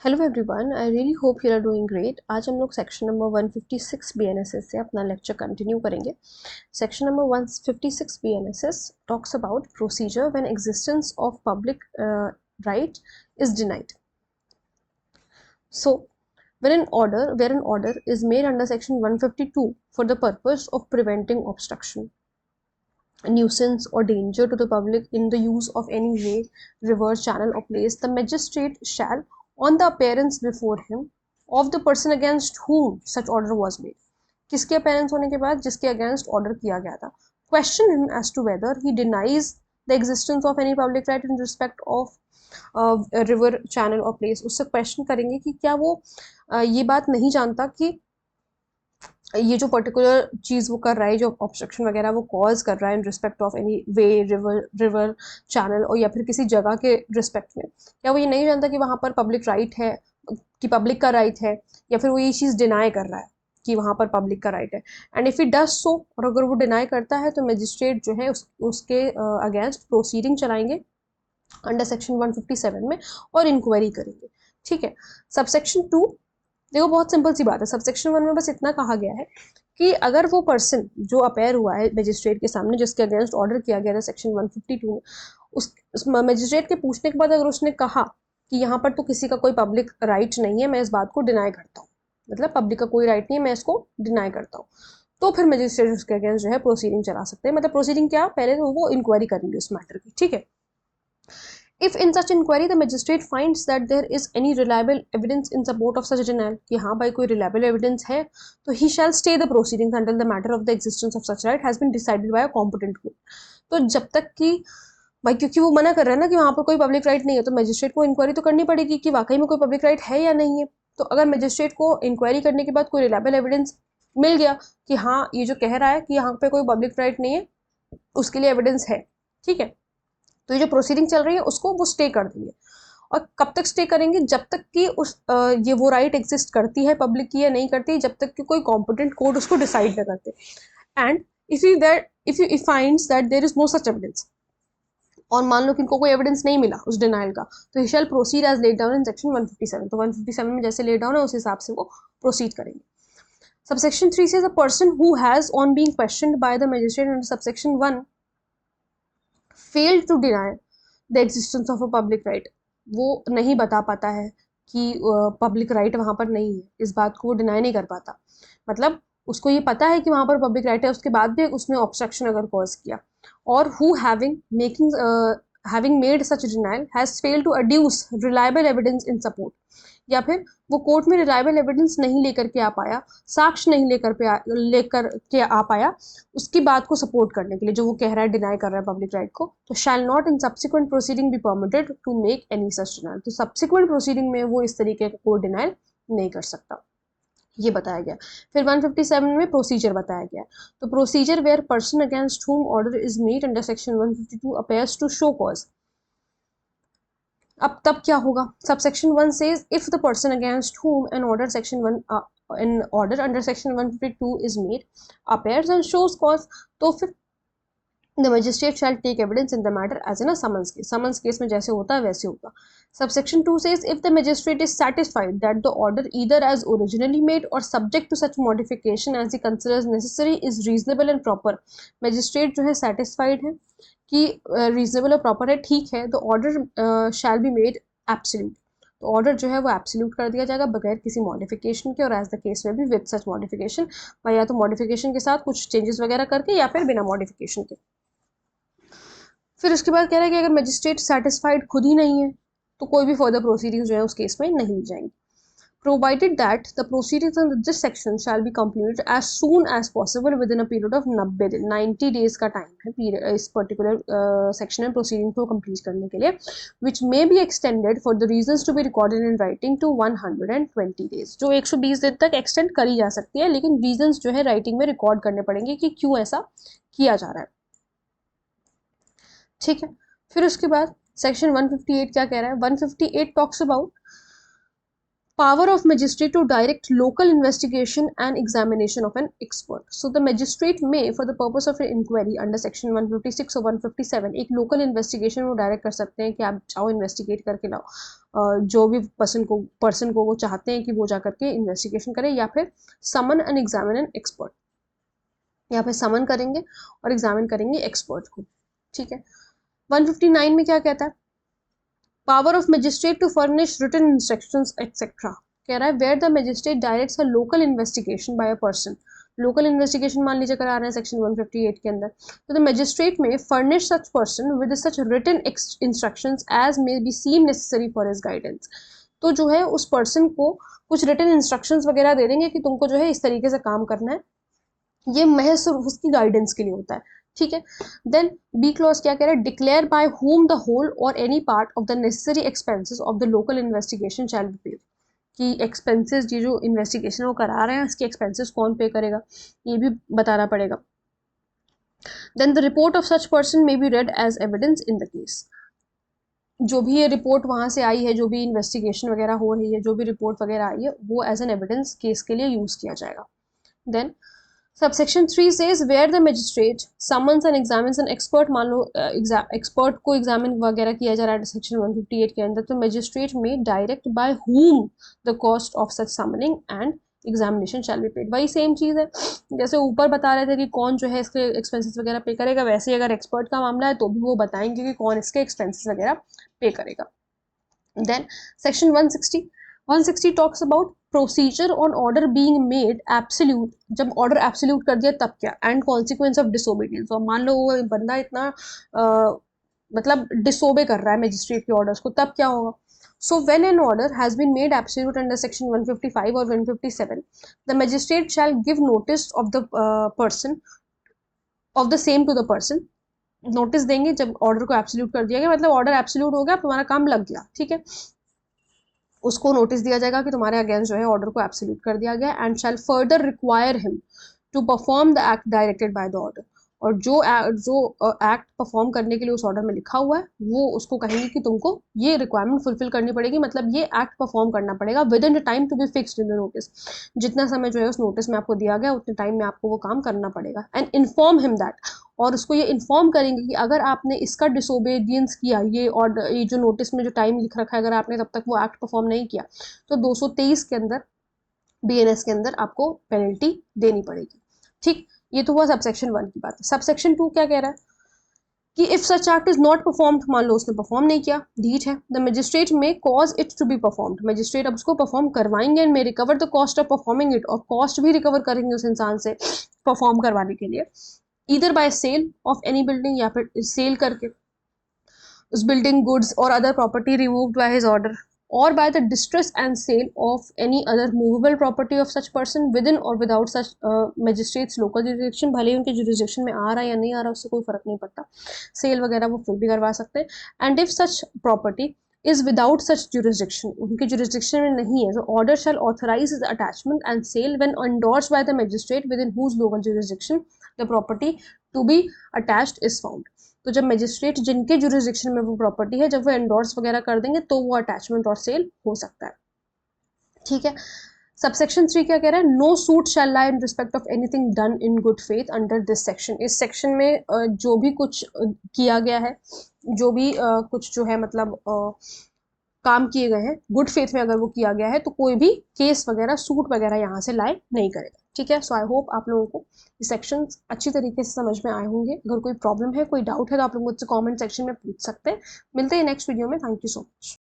Hello everyone, I really hope you are doing great. आज हम लोग सेक्शन नंबर 156 बीएनएसएस से अपना लेक्चर कंटिन्यू करेंगे। Section number 156 BNSS talks about procedure when existence of public right is denied. So, where an order is made under section 152 for the purpose of preventing obstruction, nuisance or danger to the public in the use of any way, river, channel or place, the magistrate shall, on the appearance before him of the person against whom such order was made, किसके appearance होने के बाद जिसके against order किया गया था, question him as to whether he denies the existence of any public right in respect of river, channel or place। उससे question करेंगे कि क्या वो ये बात नहीं जानता कि ये जो पर्टिकुलर चीज़ वो कर रहा है, जो ऑब्स्ट्रक्शन वगैरह वो कॉज कर रहा है इन respect of any way, river, channel और या फिर किसी जगह के रिस्पेक्ट में, क्या वो ये नहीं जानता कि वहाँ पर पब्लिक राइट है, कि पब्लिक का राइट है, या फिर वो ये चीज़ डिनाई कर रहा है कि वहाँ पर पब्लिक का राइट है। And if it does so, और अगर वो डिनाई करता है तो मजिस्ट्रेट जो है उसके अगेंस्ट प्रोसीडिंग चलाएंगे अंडर सेक्शन 157 में और इंक्वायरी करेंगे। ठीक है। सबसेक्शन 2, देखो बहुत सिंपल सी बात है। सबसेक्शन 1 में बस इतना कहा गया है कि अगर वो पर्सन जो अपेयर हुआ है मजिस्ट्रेट के सामने, जिसके अगेंस्ट ऑर्डर किया गया था सेक्शन 152 में, उस मजिस्ट्रेट के पूछने के बाद अगर उसने कहा कि यहाँ पर तो किसी का कोई पब्लिक राइट नहीं है, मैं इस बात को डिनाई करता हूँ, मतलब पब्लिक का कोई राइट नहीं है, मैं इसको डिनाई करता हूँ, तो फिर मजिस्ट्रेट उसके अगेंस्ट जो है प्रोसीडिंग चला सकते हैं। मतलब प्रोसीडिंग क्या, पहले तो वो इंक्वायरी करेंगे उस मैटर की। ठीक है। If in such inquiry the magistrate finds that there is any reliable evidence in support of such denial, कि हाँ भाई कोई reliable evidence है, तो he shall stay the proceedings until the matter of the existence of such right has been decided by a competent court। तो जब तक कि भाई, क्योंकि वो मना कर रहा है ना कि वहाँ पर कोई पब्लिक राइट नहीं है, तो मजिस्ट्रेट को इंक्वायरी तो करनी पड़ेगी कि वाकई में कोई पब्लिक राइट है या नहीं है। तो अगर मजिस्ट्रेट को इंक्वायरी करने के बाद कोई रिलायबल एविडेंस मिल गया कि हाँ ये जो कह रहा है कि यहाँ पे कोई पब्लिक राइट नहीं है, उसके लिए एविडेंस है, ठीक है, तो ये जो प्रोसीडिंग चल रही है उसको वो स्टे कर देंगे। और कब तक स्टे करेंगे, जब तक कि ये वो राइट एग्जिस्ट करती है पब्लिक की या नहीं करती, जब तक कि कोई कॉम्पिटेंट कोर्ट उसको डिसाइड न करते। And if you finds that there is no such evidence, और मान लो कि इनको कोई एविडेंस नहीं मिला उस डिनाइल का, तो he shall proceed as laid down in section 157। तो 157 में जैसे लेड डाउन है उस हिसाब से वो प्रोसीड करेंगे। सबसेक्शन 3 से, a person who has on being questioned by the magistrate under subsection 1 failed to deny the existence of a public right, वो नहीं बता पाता है कि पब्लिक राइट वहाँ पर नहीं है, इस बात को वो डिनाई नहीं कर पाता। मतलब उसको ये पता है कि वहाँ पर पब्लिक राइट है, उसके बाद भी उसने ऑब्स्ट्रक्शन अगर कॉज किया, और who having made such denial has failed to adduce reliable evidence in support, या फिर वो कोर्ट में रिलायबल एविडेंस नहीं लेकर के आ पाया, साक्ष्य नहीं लेकर के आ पाया उसकी बात को सपोर्ट करने के लिए, जो वो कह रहा है डिनाई कर रहा है पब्लिक राइट को, तो shall not in subsequent proceeding be permitted to make any such denial. तो सब्सिक्वेंट प्रोसीडिंग में वो इस तरीके का कोई डिनाइल नहीं कर सकता, ये बताया गया। फिर 157 में प्रोसीजर बताया गया। तो procedure where person against whom order is made under section 152 appears to show cause. अब तब क्या होगा, subsection 1 says if the person against whom an order section 1 an order under section 152 is made appears and shows cause, तो फिर the magistrate shall take evidence in the matter as in a summons case। summons case में जैसे होता है वैसे होगा। subsection 2 says if the magistrate is satisfied that the order either as originally made or subject to such modification as he considers necessary is reasonable and proper, magistrate जो है satisfied है कि reasonable और proper है, ठीक है, the order shall be made absolute। तो order जो है वो एब्सोल्यूट कर दिया जाएगा बगैर किसी मॉडिफिकेशन के, और एज द केस में भी विद सच मॉडिफिकेशन, या तो मॉडिफिकेशन के साथ कुछ चेंजेस वगैरह करके या फिर बिना मॉडिफिकेशन के। फिर उसके बाद कह रहा है कि अगर मजिस्ट्रेट सेटिस्फाइड खुद ही नहीं है तो कोई भी फर्दर प्रोसीडिंग्स जो है उस केस में नहीं ली जाएंगी। Provided that the proceedings under this section shall be completed as soon as possible within a period of 90 days का टाइम है पीरियड इस पर्टिकुलर सेक्शन में प्रोसीडिंग को कंप्लीट करने के लिए, which may be extended for the reasons to be recorded in writing to 120 days. जो 120 दिन तक एक्सटेंड करी जा सकती है, लेकिन रीजंस जो है राइटिंग में रिकॉर्ड करने पड़ेंगे कि क्यों ऐसा किया जा रहा है। ठीक है। फिर उसके बाद सेक्शन 158 क्या कह रहा है, 158 talks about power of magistrate to direct local investigation and examination of an expert. So the magistrate may for the purpose of an inquiry under section 156 or 157 एक local investigation वो direct कर सकते हैं कि आप जाओ investigate करके लाओ, जो भी पर्सन को वो चाहते हैं कि वो जा करके इन्वेस्टिगेशन करे, या फिर someone and examine an expert, यहाँ पे समन करेंगे और एग्जामिन करेंगे एक्सपर्ट को। ठीक है, 159 में क्या कहता है, power of magistrate to furnish written instructions et cetera, कह रहा है where the magistrate directs a local investigation by a person, local investigation मान लीजिए करा रहे हैं सेक्शन 158 के अंदर, तो the magistrate may furnish such person with such written instructions as may be seem necessary for his guidance, तो जो है उस पर्सन को कुछ रिटन इंस्ट्रक्शंस वगैरह दे देंगे कि तुमको जो है इस तरीके से काम करना है, ये महज उसकी गाइडेंस के लिए होता है। ठीक है, देन बी क्लॉज क्या कह रहा है, declare by whom the whole और any part of the necessary expenses of the local investigation shall be paid, कि एक्सपेंसेस ये जो इन्वेस्टिगेशन वो करा रहे हैं इसके एक्सपेंसेस कौन पे करेगा ये भी बताना पड़ेगा। Then the report of such person may be read as evidence in the case, जो भी ये रिपोर्ट वहां से आई है, जो भी इन्वेस्टिगेशन वगैरह हो रही है, जो भी रिपोर्ट वगैरह आई है, वो एज एन एविडेंस केस के लिए यूज किया जाएगा। Then subsection 3 says where the magistrate summons and examines an expert, मान लो एक्सपर्ट को एग्जामिन वगैरह किया जा रहा है सेक्शन 158 के अंदर, तो magistrate may direct by whom the cost of such summoning and examination shall be paid, वही सेम चीज़ है जैसे ऊपर बता रहे थे कि कौन जो है इसके एक्सपेंसेस वगैरह पे करेगा, वैसे ही अगर एक्सपर्ट का मामला है तो भी वो बताएंगे कि कौन इसके एक्सपेंसेस वगैरह पे करेगा। Then section 160 talks about procedure on order being made absolute, जब ऑर्डर एब्सोल्यूट कर दिया तब क्या, एंड कॉन्सिक्वेंस ऑफ डिसोबीडियंस, और मान लो वो बंदा इतना मतलब डिसोबे कर रहा है मजिस्ट्रेट के ऑर्डर्स को, तब क्या होगा। So when an order has been made absolute under section 155 और 157, the magistrate shall give notice of the person of the same to the person, notice देंगे जब ऑर्डर को एब्सोल्यूट कर दिया गया, मतलब ऑर्डर एब्सोल्यूट हो गया, तुम्हारा काम लग गया। ठीक है, उसको नोटिस दिया जाएगा कि तुम्हारे अगेंस्ट जो है ऑर्डर को एब्सोल्यूट कर दिया गया, and shall further require him to perform the act directed by the order, और जो एक्ट परफॉर्म करने के लिए उस ऑर्डर में लिखा हुआ है वो उसको कहेंगे कि तुमको ये रिक्वायरमेंट फुलफिल करनी पड़ेगी, मतलब ये एक्ट परफॉर्म करना पड़ेगा within the time to be fixed in the notice, जितना समय जो है उस नोटिस में आपको दिया गया उतने टाइम में आपको वो काम करना पड़ेगा, एंड इन्फॉर्म हिम दैट, और उसको ये इन्फॉर्म करेंगे कि अगर आपने इसका डिसोबीडियंस किया, ये ऑर्डर ये जो नोटिस में जो टाइम लिख रखा है अगर आपने तब तक वो एक्ट परफॉर्म नहीं किया, तो 223 के अंदर BNS के अंदर आपको पेनल्टी देनी पड़ेगी। ठीक, ये तो हुआ सबसेक्शन 1 की बात। सबसेक्शन 2 क्या कह रहा है कि if such act is not performed, मान लो उसने परफॉर्म नहीं किया, डीट है, the magistrate may cause it to be performed, magistrate अब उसको परफॉर्म करवाएंगे and may recover the cost of performing it, और कॉस्ट भी रिकवर करेंगे उस इंसान से परफॉर्म करवाने के लिए, either by sale of any building, या फिर सेल करके उस बिल्डिंग, गुड्स और other property removed by his order, or by the distress and sale of any other movable property of such person within or without such magistrates local jurisdiction, भले ही उनके jurisdiction में आ रहा है या नहीं आ रहा उससे कोई फर्क नहीं पड़ता, सेल वगैरह वो फिर भी करवा सकते हैं, and if such property is without such jurisdiction, उनके jurisdiction में नहीं है, so order shall authorize the attachment and sale when endorsed by the magistrate within whose local jurisdiction the property to be attached is found, तो जब magistrate जिनके jurisdiction में वो property है जब वो एंडोर्स वगैरह कर देंगे तो वो अटैचमेंट और सेल हो सकता है। ठीक है, सबसेक्शन 3 क्या कह रहा है, no suit shall lie in respect of anything done in good faith under this section, इस सेक्शन में जो भी कुछ किया गया है, जो भी कुछ जो है मतलब काम किए गए हैं गुड फेथ में, अगर वो किया गया है तो कोई भी केस वगैरह सूट वगैरह यहाँ से लाए नहीं करेगा। ठीक है, सो आई होप आप लोगों को ये सेक्शंस अच्छी तरीके से समझ में आए होंगे। अगर कोई प्रॉब्लम है, कोई डाउट है तो आप लोग मुझसे कमेंट सेक्शन में पूछ सकते हैं। मिलते हैं नेक्स्ट वीडियो में। Thank you so much.